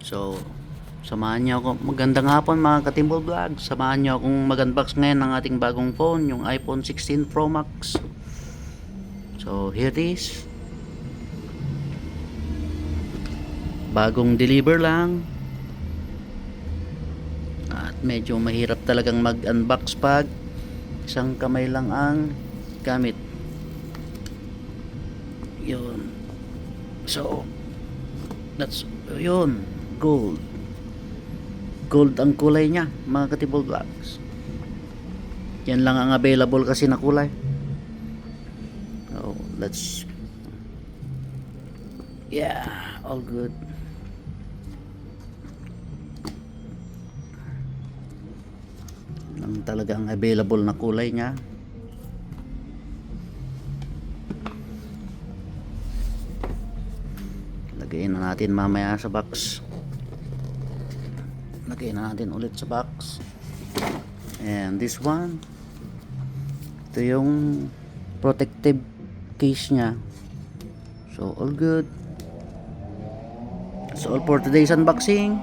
So, samahan niyo ako. Magandang hapon mga Katimbol Vlog. Samahan niyo akong mag-unbox ngayon ng ating bagong phone, yung iPhone 16 Pro Max. So, here it is. Bagong deliver lang. At medyo mahirap talagang mag-unbox pag isang kamay lang ang gamit. Yun. So, that's yun. Gold ang kulay niya mga Katimbol Vlogs. Yan lang ang available kasi na kulay. So let's all good. Lang talaga ang available na kulay niya. Lagay na natin mamaya sa box. Lagay na natin ulit sa box. And this one, ito yung protective case nya. So all good. That's all for today's unboxing.